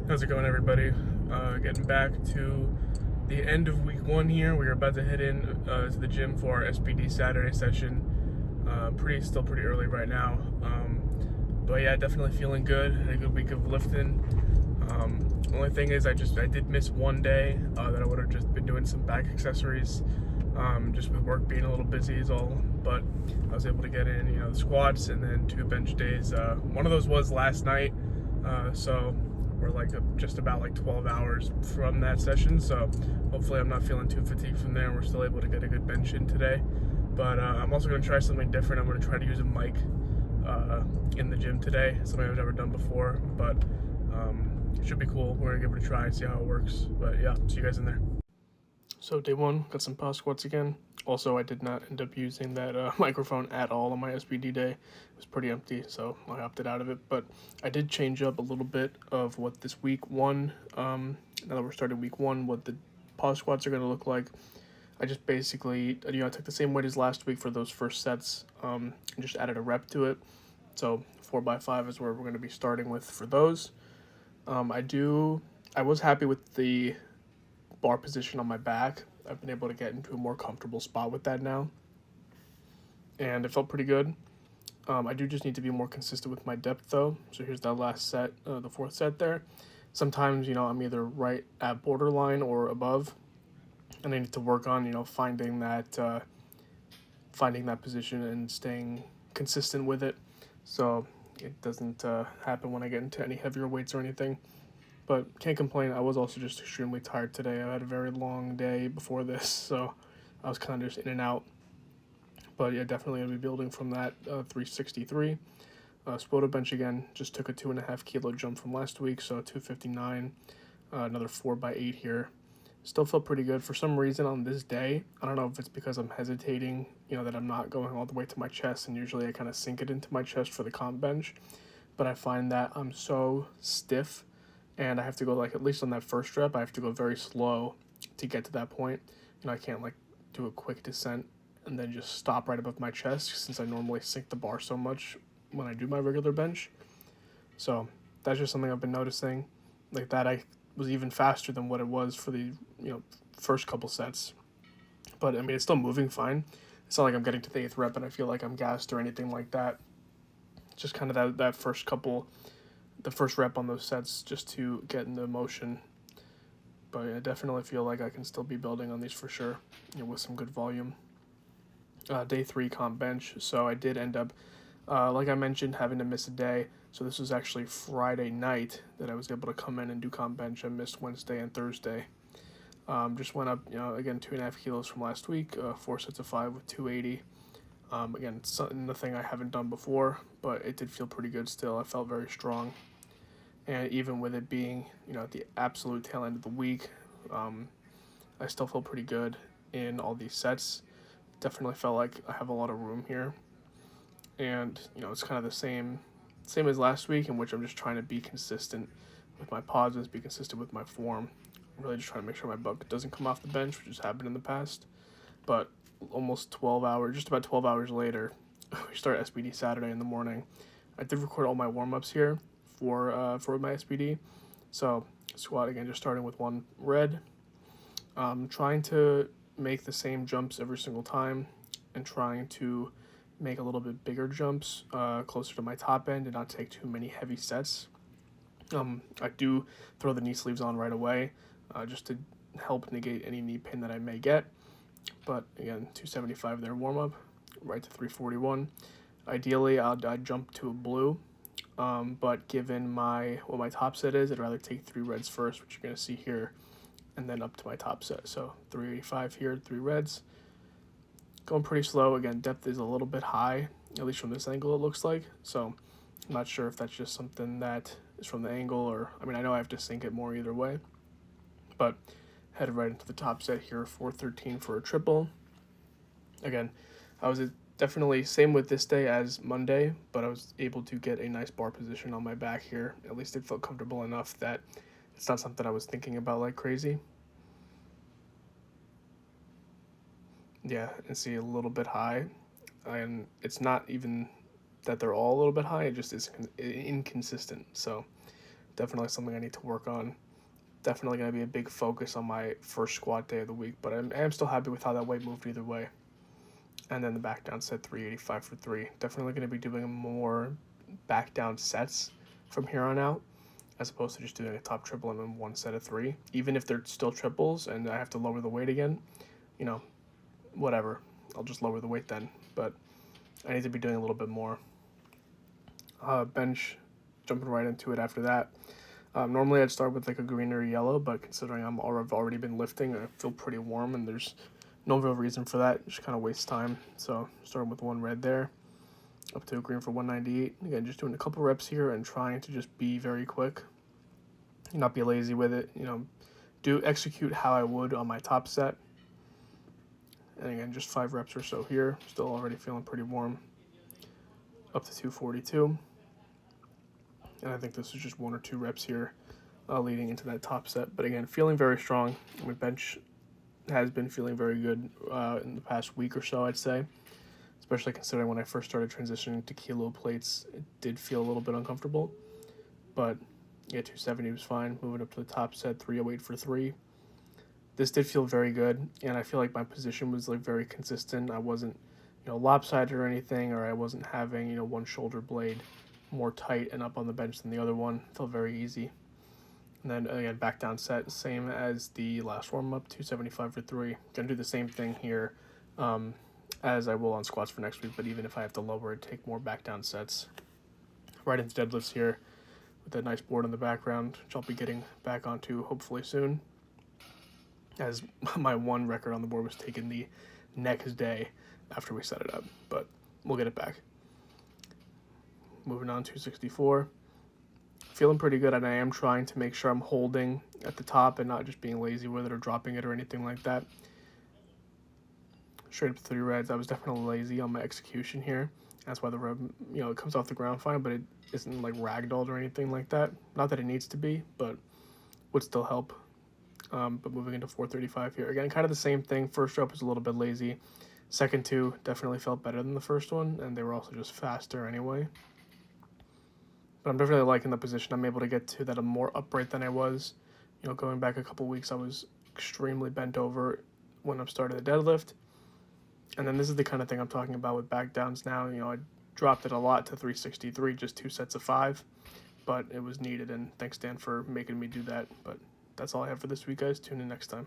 How's it going, everybody? Getting back to the end of week one here. We're about to head in to the gym for our SPD Saturday session. Still pretty early right now. But yeah, definitely feeling good. Had a good week of lifting. Only thing is, I did miss one day that I would have just been doing some back accessories. Just with work being a little busy is all. But I was able to get in, the squats and then 2 bench days. One of those was last night. So we're just about 12 hours from that session, so hopefully I'm not feeling too fatigued from there and we're still able to get a good bench in today. But I'm also going to try something different. I'm going to try to use a mic in the gym today, something I've never done before, but it should be cool. We're going to give it a try and see how it works. But yeah, see you guys in there. So day one, got some power squats again. Also, I did not end up using that microphone at all on my SBD day. It was pretty empty, so I opted out of it. But I did change up a little bit of what this week one, now that we're starting week one, what the power squats are going to look like. I just basically, I took the same weight as last week for those first sets, and just added a rep to it. So 4x5 is where we're going to be starting with for those. I was happy with the bar position on my back. I've been able to get into a more comfortable spot with that now, and it felt pretty good. I do just need to be more consistent with my depth though. So here's that last set, the fourth set there. Sometimes, I'm either right at borderline or above, and I need to work on, finding that position and staying consistent with it. So it doesn't happen when I get into any heavier weights or anything. But can't complain. I was also just extremely tired today. I had a very long day before this, so I was kind of just in and out. But yeah, definitely going to be building from that 363. Spoto bench again, just took a 2.5 kilo jump from last week, so 259. Another 4x8 here. Still felt pretty good. For some reason on this day, I don't know if it's because I'm hesitating, that I'm not going all the way to my chest, and usually I kind of sink it into my chest for the comp bench. But I find that I'm so stiff, and I have to go, at least on that first rep, I have to go very slow to get to that point. I can't do a quick descent and then just stop right above my chest, since I normally sink the bar so much when I do my regular bench. So that's just something I've been noticing. That I was even faster than what it was for the first couple sets. But I mean, it's still moving fine. It's not like I'm getting to the 8th rep and I feel like I'm gassed or anything like that. Just kind of that first couple, the first rep on those sets, just to get in the motion. But I definitely feel like I can still be building on these for sure, with some good volume. Day 3 comp bench. So I did end up, like I mentioned, having to miss a day. So this was actually Friday night that I was able to come in and do comp bench. I missed Wednesday and Thursday. Just went up, again, 2.5 kilos from last week, 4 sets of 5 with 280. Again, it's nothing I haven't done before, but it did feel pretty good still. I felt very strong. And even with it being, at the absolute tail end of the week, I still feel pretty good in all these sets. Definitely felt like I have a lot of room here. And, it's kind of the same as last week, in which I'm just trying to be consistent with my pauses, be consistent with my form. I'm really just trying to make sure my butt doesn't come off the bench, which has happened in the past. But just about 12 hours later, we start SBD Saturday in the morning. I did record all my warm-ups here for my SBD. So squat again, just starting with one red. Trying to make the same jumps every single time, and trying to make a little bit bigger jumps closer to my top end and not take too many heavy sets. I do throw the knee sleeves on right away, just to help negate any knee pain that I may get. But again, 275 there warm up, right to 341. Ideally, I'd jump to a blue, but given what my top set is, I'd rather take 3 reds first, which you're gonna see here, and then up to my top set. So 385 here, 3 reds. Going pretty slow. Again, depth is a little bit high, at least from this angle it looks like. So I'm not sure if that's just something that is from the angle, or, I know I have to sink it more either way. But headed right into the top set here, 413 for a triple. Again, I was definitely same with this day as Monday, but I was able to get a nice bar position on my back here. At least it felt comfortable enough that it's not something I was thinking about like crazy. Yeah, and see, a little bit high, and it's not even that they're all a little bit high, it just is inconsistent. So definitely something I need to work on. Definitely going to be a big focus on my first squat day of the week, but I am still happy with how that weight moved either way. And then the back down set, 385 for 3. Definitely going to be doing more back down sets from here on out, as opposed to just doing a top triple and then one set of 3. Even if they're still triples and I have to lower the weight again, whatever. I'll just lower the weight then. But I need to be doing a little bit more. Bench, jumping right into it after that. Normally I'd start with like a green or a yellow, but considering I've already been lifting, I feel pretty warm and there's no real reason for that. Just kind of waste time. So starting with one red there, up to a green for 198. Again, just doing a couple reps here and trying to just be very quick, not be lazy with it. Do execute how I would on my top set. And again, just 5 reps or so here. Still already feeling pretty warm. Up to 242. And I think this is just 1 or 2 reps here leading into that top set. But again, feeling very strong. My bench has been feeling very good in the past week or so, I'd say. Especially considering when I first started transitioning to kilo plates, it did feel a little bit uncomfortable. But yeah, 270 was fine. Moving up to the top set, 308 for 3. This did feel very good, and I feel like my position was like very consistent. I wasn't, lopsided or anything, or I wasn't having, one shoulder blade more tight and up on the bench than the other one. It felt very easy. And then again, back down set, same as the last warm up, 275 for 3. Gonna do the same thing here as I will on squats for next week, but even if I have to lower it, take more back down sets. Right into deadlifts here with that nice board in the background, which I'll be getting back onto hopefully soon, as my one record on the board was taken the next day after we set it up, but we'll get it back. Moving on, 264. Feeling pretty good, and I am trying to make sure I'm holding at the top and not just being lazy with it or dropping it or anything like that. Straight up 3 reds. I was definitely lazy on my execution here. That's why the rep, it comes off the ground fine, but it isn't like ragdolled or anything like that. Not that it needs to be, but would still help. But moving into 435 here. Again, kind of the same thing. First rep was a little bit lazy. Second 2 definitely felt better than the first one, and they were also just faster anyway. But I'm definitely liking the position. I'm able to get to that I'm more upright than I was. Going back a couple weeks, I was extremely bent over when I started the deadlift. And then this is the kind of thing I'm talking about with back downs now. I dropped it a lot to 363, just 2 sets of 5. But it was needed, and thanks, Dan, for making me do that. But that's all I have for this week, guys. Tune in next time.